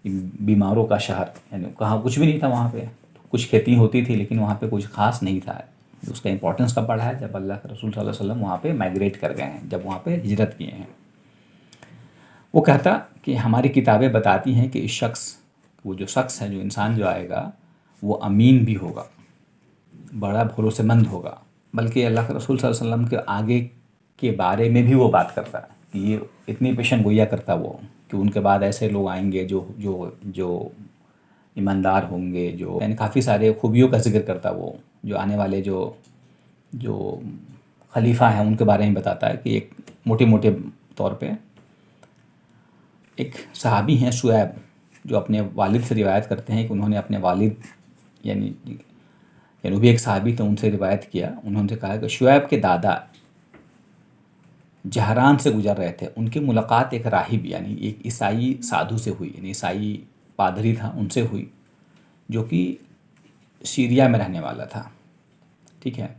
बीमारों का शहर, यानी कहाँ कुछ भी नहीं था वहाँ पे। कुछ खेती होती थी लेकिन वहाँ पे कुछ खास नहीं था। उसका इंपॉर्टेंस कब बढ़ा है? जब अल्लाह के रसूल सल्लल्लाहु अलैहि वसल्लम वहाँ पे माइग्रेट कर गए हैं, जब वहाँ पे हिजरत किए हैं। वो कहता कि हमारी किताबें बताती हैं कि इस शख्स, वो जो शख्स है, जो इंसान जो आएगा, वो अमीन भी होगा, बड़ा भरोसेमंद होगा। बल्कि अल्लाह के रसूल सल्लल्लाहु अलैहि वसल्लम के आगे के बारे में भी वो बात करता है कि ये इतनी पेशन गोइया करता वो, कि उनके बाद ऐसे लोग आएंगे जो जो जो ईमानदार होंगे, जो, यानी काफ़ी सारे खूबियों का जिक्र करता वो, जो आने वाले जो जो खलीफा हैं उनके बारे में बताता है। कि एक मोटे मोटे तौर पे एक सहाबी हैं शुएब, जो अपने वालिद से रिवायत करते हैं कि उन्होंने अपने वालिद, यानी वो भी एक सहाबी थे, उनसे रिवायत किया। उन्होंने कहा कि शुएब के दादा जहरान से गुजर रहे थे, उनकी मुलाकात एक राहिब, यानी एक ईसाई साधु से हुई, यानी ईसाई पादरी था, उनसे हुई, जो कि सीरिया में रहने वाला था। ठीक है,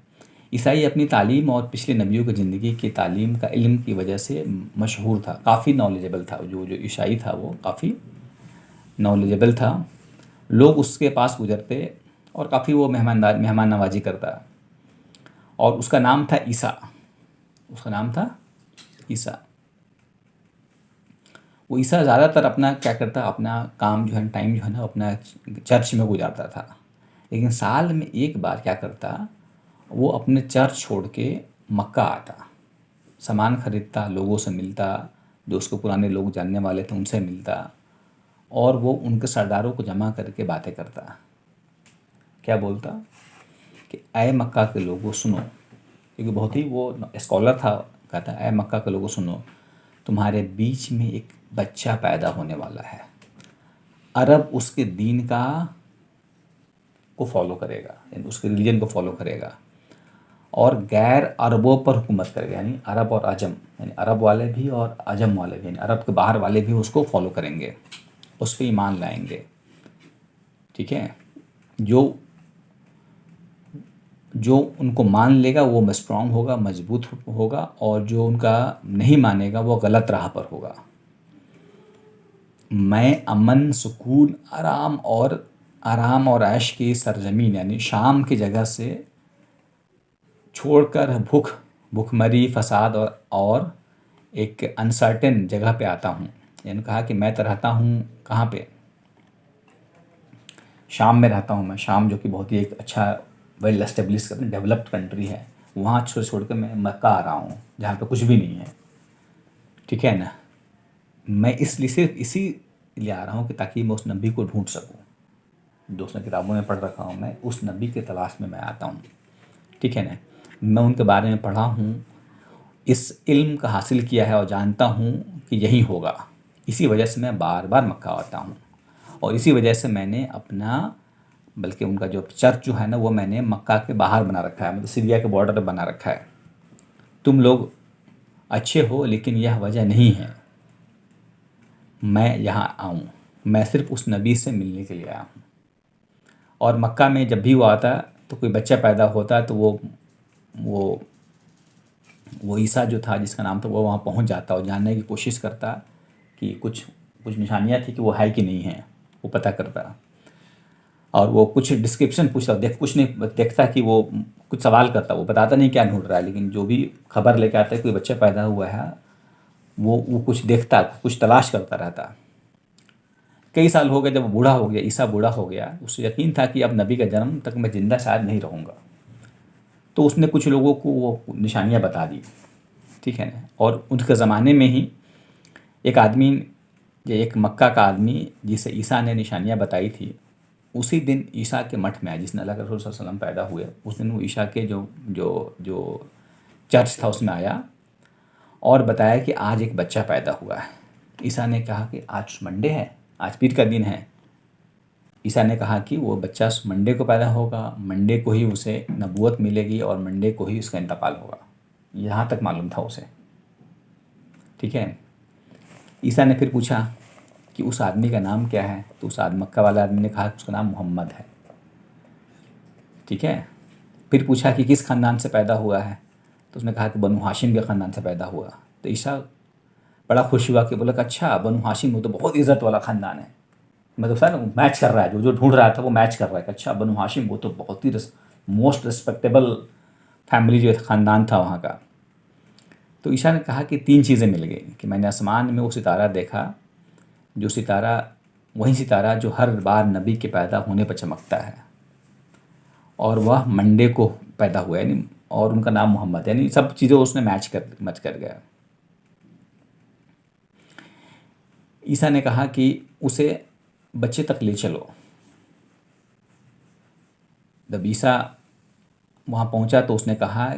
ईसाई अपनी तालीम और पिछले नबियों की ज़िंदगी की तालीम का इल्म की वजह से मशहूर था, काफ़ी नॉलेजेबल था। जो ईसाई था वो काफ़ी नॉलेजेबल था। लोग उसके पास गुजरते और काफ़ी वो मेहमान नवाजी करता। और उसका नाम था ईसा, उसका नाम था ईसा। वो ईसा ज़्यादातर अपना क्या करता, अपना काम जो है, टाइम जो है ना, अपना चर्च में गुजारता था। लेकिन साल में एक बार क्या करता, वो अपने चर्च छोड़ के मक्का आता, सामान ख़रीदता, लोगों से मिलता, जो उसको पुराने लोग जानने वाले थे उनसे मिलता, और वो उनके सरदारों को जमा करके बातें करता। क्या बोलता कि ऐ मक्का के लोगों सुनो, क्योंकि बहुत ही वो स्कॉलर था। कहता ऐ मक्का के लोगों सुनो, तुम्हारे बीच में एक बच्चा पैदा होने वाला है, अरब उसके दीन को फॉलो करेगा, यानी उसके रिलीजन को फॉलो करेगा, और गैर अरबों पर हुकूमत करेगा, यानी अरब और अजम, यानी अरब वाले भी और अजम वाले भी, यानी अरब के बाहर वाले भी उसको फॉलो करेंगे, उस पर ईमान लाएंगे। ठीक है, जो जो उनको मान लेगा वो स्ट्रांग होगा, मजबूत होगा, और जो उनका नहीं मानेगा वो गलत राह पर होगा। मैं अमन, सुकून, आराम और ऐश की सरजमीन यानी शाम की जगह से छोड़कर भूखमरी, फसाद और एक अनसर्टेन जगह पे आता हूँ। यानी कहा कि मैं तो रहता हूँ कहाँ पे, शाम में रहता हूँ मैं। शाम जो कि बहुत ही एक अच्छा वेल एस्टेब्लिश डेवलप्ड कंट्री है, वहाँ छोड़ कर मैं मक्का आ रहा हूँ जहाँ पे कुछ भी नहीं है। ठीक है ना, मैं इसलिए सिर्फ इसी लिए आ रहा हूँ कि ताकि मैं उस नबी को ढूंढ सकूँ जो उसने किताबों में पढ़ रखा हूँ। मैं उस नबी के तलाश में मैं आता हूँ। ठीक है ना, मैं उनके बारे में पढ़ा हूँ, इस इल्म का हासिल किया है और जानता हूँ कि यही होगा। इसी वजह से मैं बार बार मक्का आता हूँ, और इसी वजह से मैंने अपना, बल्कि उनका जो चर्च जो है ना वो मैंने मक्का के बाहर बना रखा है, मतलब सीरिया के बॉर्डर पर बना रखा है। तुम लोग अच्छे हो, लेकिन यह वजह नहीं है मैं यहाँ आऊँ। मैं सिर्फ उस नबी से मिलने के लिए आया हूँ। और मक्का में जब भी वो आता तो कोई बच्चा पैदा होता तो वो वो ईसा जो था जिसका नाम था वो वहाँ पहुँच जाता और जानने की कोशिश करता कि कुछ कुछ निशानियाँ थी कि वो है कि नहीं है, वो पता करता। और वो कुछ डिस्क्रिप्शन पूछता, कुछ नहीं देखता कि वो कुछ सवाल करता, वो बताता नहीं क्या ढूंढ रहा है, लेकिन जो भी खबर लेके आता है कोई बच्चा पैदा हुआ है, वो कुछ देखता, कुछ तलाश करता रहता। कई साल हो गए, जब वो बूढ़ा हो गया, ईसा बूढ़ा हो गया, उसे यकीन था कि अब नबी का जन्म तक मैं ज़िंदा शायद नहीं रहूँगा। तो उसने कुछ लोगों को वो निशानियाँ बता दी। ठीक है ना, और उनके ज़माने में ही एक आदमी, एक मक्का का आदमी जिसे ईसा ने निशानियाँ बताई थी, उसी दिन ईसा के मठ में आया, जिसने अल्लाह के रसूल सल्लल्लाहु अलैहि वसल्लम पैदा हुए उस दिन वो ईसा के जो जो जो चर्च था उसमें आया और बताया कि आज एक बच्चा पैदा हुआ है। ईसा ने कहा कि आज मंडे है, आज पीर का दिन है। ईसा ने कहा कि वो बच्चा मंडे को पैदा होगा, मंडे को ही उसे नबूवत मिलेगी और मंडे को ही उसका इंतकाल होगा। यहाँ तक मालूम था उसे। ठीक है, ईसा ने फिर पूछा कि उस आदमी का नाम क्या है, तो उस मक्का वाला आदमी ने कहा कि उसका नाम मोहम्मद है। ठीक है, फिर पूछा कि किस ख़ानदान से पैदा हुआ है, तो उसने कहा कि बनु हाशिम के ख़ानदान से पैदा हुआ। तो ईसा बड़ा खुश हुआ कि बोला कि अच्छा, बनु हाशिम वो तो बहुत इज़्ज़त वाला ख़ानदान है। मतलब सर मैच कर रहा है, जो ढूंढ रहा था वो मैच कर रहा है कि अच्छा बनु हाशिम वो तो बहुत ही मोस्ट रिस्पेक्टेबल फैमिली जो ख़ानदान था वहाँ का। तो ईसा ने कहा कि 3 चीज़ें मिल गई कि मैंने आसमान में वो सितारा देखा, जो सितारा वही सितारा जो हर बार नबी के पैदा होने पर चमकता है, और वह मंडे को पैदा हुआ, यानी और उनका नाम मोहम्मद, यानी सब चीज़ें उसने मैच कर गया। ईसा ने कहा कि उसे बच्चे तक ले चलो। जब ईसा वहाँ पहुँचा तो उसने कहा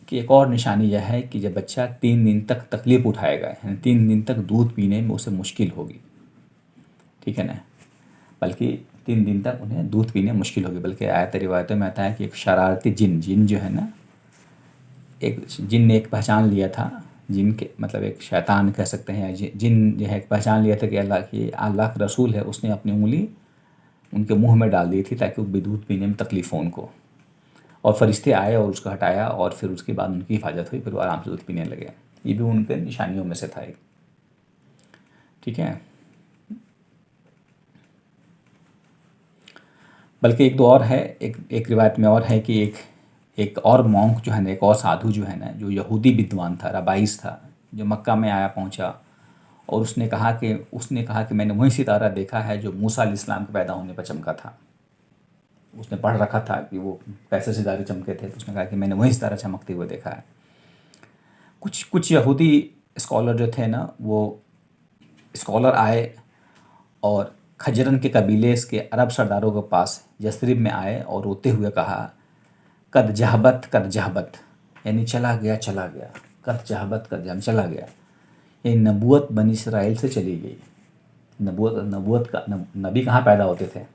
कि एक और निशानी यह है कि जब बच्चा 3 दिन तक तकलीफ़ उठाएगा, यानी 3 दिन तक दूध पीने में उसे मुश्किल होगी। ठीक है ना, बल्कि 3 दिन तक उन्हें दूध पीने मुश्किल होगी। बल्कि आयत रिवायतों में आता है कि एक शरारती जिन जो है ना, एक जिन ने एक पहचान लिया था, जिन के मतलब एक शैतान कह सकते हैं, या जिन जो है एक पहचान लिया था कि अल्लाह का रसूल है, उसने अपनी उंगली उनके मुंह में डाल दी थी ताकि वो दूध पीने में तकलीफ़ हो उनको। और फरिश्ते आए और उसको हटाया, और फिर उसके बाद उनकी हिफाजत हुई, फिर वो आराम से दूध पीने लगे। ये भी उनके निशानियों में से था एक। ठीक है, बल्कि एक दो और है, एक रिवायत में और है कि एक और मॉन्क जो है ना, एक और साधु जो है ना, जो यहूदी विद्वान था, रबाइस था, जो मक्का में आया पहुंचा, और उसने कहा कि मैंने वही सितारा देखा है जो मूसा अलैहिस्सलाम के पैदा होने पर चमका था। उसने पढ़ रखा था कि वो कैसे सितारे चमके थे, तो उसने कहा कि मैंने वही सितारा चमकते हुए देखा है। कुछ यहूदी स्कॉलर जो थे ना, वो स्कॉलर आए और खजरन के कबीले के अरब सरदारों के पास यस्रिब में आए और रोते हुए कहा, कद जहबत, यानी चला गया, कद जहबत चला गया, ये नबूवत बनी इसराइल से चली गई। नबूवत का नबी कहाँ पैदा होते थे?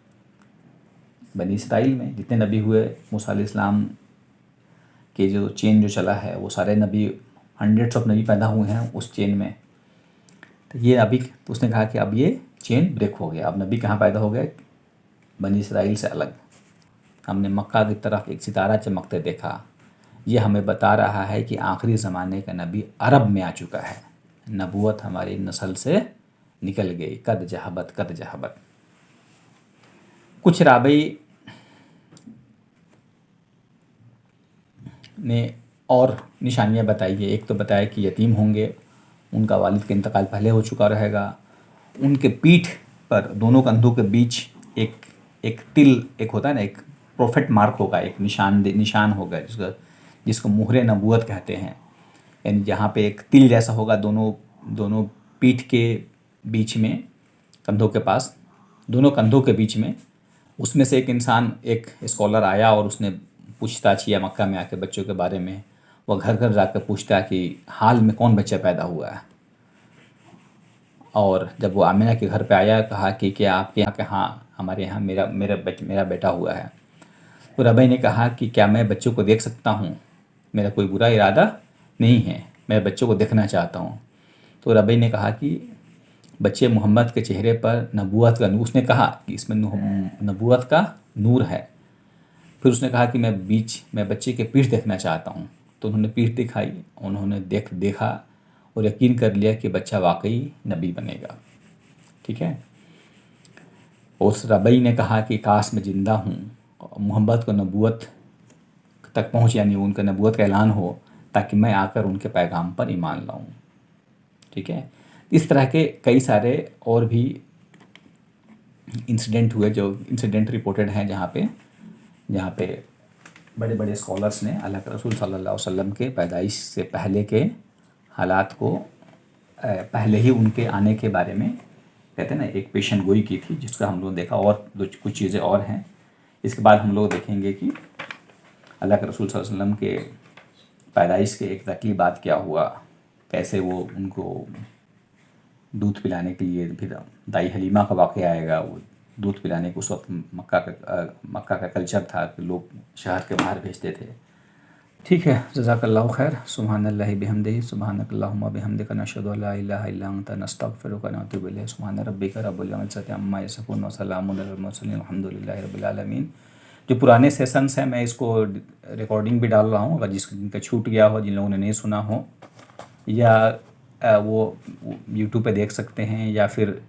बनी इसराइल में। जितने नबी हुए, मूसा अलैहिस्सलाम कि जो चेन जो चला है वो सारे नबी, हंड्रेड्स ऑफ नबी पैदा हुए हैं उस चेन में। तो ये अभी तो उसने कहा कि अब ये चेन ब्रेक हो गया, अब नबी कहाँ पैदा हो गए, बनी इसराइल से अलग। हमने मक्का की तरफ एक सितारा चमकते देखा। ये हमें बता रहा है कि आखिरी ज़माने का नबी अरब में आ चुका है, नबूवत हमारी नस्ल से निकल गई। कद जहाबत कद जहाबत। कुछ राबई ने और निशानियाँ बताई है। एक तो बताया कि यतीम होंगे, उनका वालिद का इंतकाल पहले हो चुका रहेगा, उनके पीठ पर दोनों कंधों के बीच एक तिल, एक होता है ना, एक प्रोफेट मार्क होगा, एक निशान होगा जिसको मुहरे नबूवत कहते हैं। यानी जहाँ पे एक तिल जैसा होगा दोनों पीठ के बीच में, कंधों के पास, दोनों कंधों के बीच में। उसमें से एक इंसान, एक स्कॉलर आया और उसने पूछताछ किया मक्का में आके बच्चों के बारे में। वह घर घर जाकर पूछता कि हाल में कौन बच्चा पैदा हुआ है। और जब वो आमिना के घर पे आया, कहा कि क्या आपके यहाँ के, हाँ हमारे यहाँ मेरा बेटा हुआ है। तो रबई ने कहा कि क्या मैं बच्चों को देख सकता हूँ, मेरा कोई बुरा इरादा नहीं है, मैं बच्चों को देखना चाहता हूँ। तो रबई ने कहा कि बच्चे मोहम्मद के चेहरे पर नबूवत का नूर, उसने कहा कि इसमें नबूवत का नूर है। फिर उसने कहा कि मैं बच्चे के पीठ देखना चाहता हूँ। तो उन्होंने पीठ दिखाई, उन्होंने देखा और यकीन कर लिया कि बच्चा वाकई नबी बनेगा। ठीक है। उस रबई ने कहा कि काश मैं ज़िंदा हूँ, मोहम्मद को नबूवत तक पहुँच, यानी उनका नबूवत का ऐलान हो, ताकि मैं आकर उनके पैगाम पर ईमान लाऊं। ठीक है। इस तरह के कई सारे और भी इंसिडेंट हुए, जो इंसिडेंट रिपोर्टेड हैं, जहाँ पे बड़े बड़े स्कॉलर्स ने अल्लाह के रसूल सल्लल्लाहु अलैहि वसल्लम के पैदाइश से पहले के हालात को, पहले ही उनके आने के बारे में, कहते हैं ना, एक पेशन गोई की थी, जिसका हम लोग देखा। और कुछ चीज़ें और हैं। इसके बाद हम लोग देखेंगे कि अल्लाह के रसूल सल्लल्लाहु अलैहि वसल्लम के पैदाइश के एग्जैक्टली बाद क्या हुआ, कैसे वो उनको दूध पिलाने के लिए, फिर दाई हलीमा का वाक़या आएगा। वो दूध पिलाने को उस वक्त मक्का का कल्चर था कि लोग शहर के बाहर भेजते थे। ठीक है। जज़ाकल्लाहु खैर। सुब्हानल्लाहि बिहम्दिही, सुब्हानकल्लाहुम्मा बिहम्दिका, नशहदु अल्ला इलाहा इल्ला अंता, नस्तगफिरुका व नतूबु इलैक। सुब्हान रब्बिका रब्बिल इज़्ज़ति अम्मा यसिफून व सलामुन अलल मुरसलीन वल्हम्दुलिल्लाहि रब्बिल आलमीन। जो पुराने सेशंस हैं, मैं इसको रिकॉर्डिंग भी डाल रहा हूँ, अगर जिनका छूट गया हो, जिन लोगों ने नहीं सुना हो, या वो यूट्यूब पे देख सकते हैं, या फिर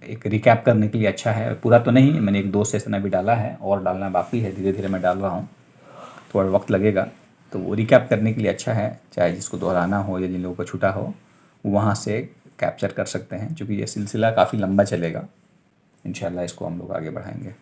एक रिकैप करने के लिए अच्छा है। पूरा तो नहीं, मैंने 1-2 सेशन अभी डाला है और डालना बाकी है, धीरे धीरे मैं डाल रहा हूँ, थोड़ा वक्त लगेगा। तो वो रिकैप करने के लिए अच्छा है, चाहे जिसको दोहराना हो या जिन लोगों को छूटा हो, वहाँ से कैप्चर कर सकते हैं, क्योंकि ये सिलसिला काफ़ी लंबा चलेगा। इंशाल्लाह इसको हम लोग आगे बढ़ाएंगे।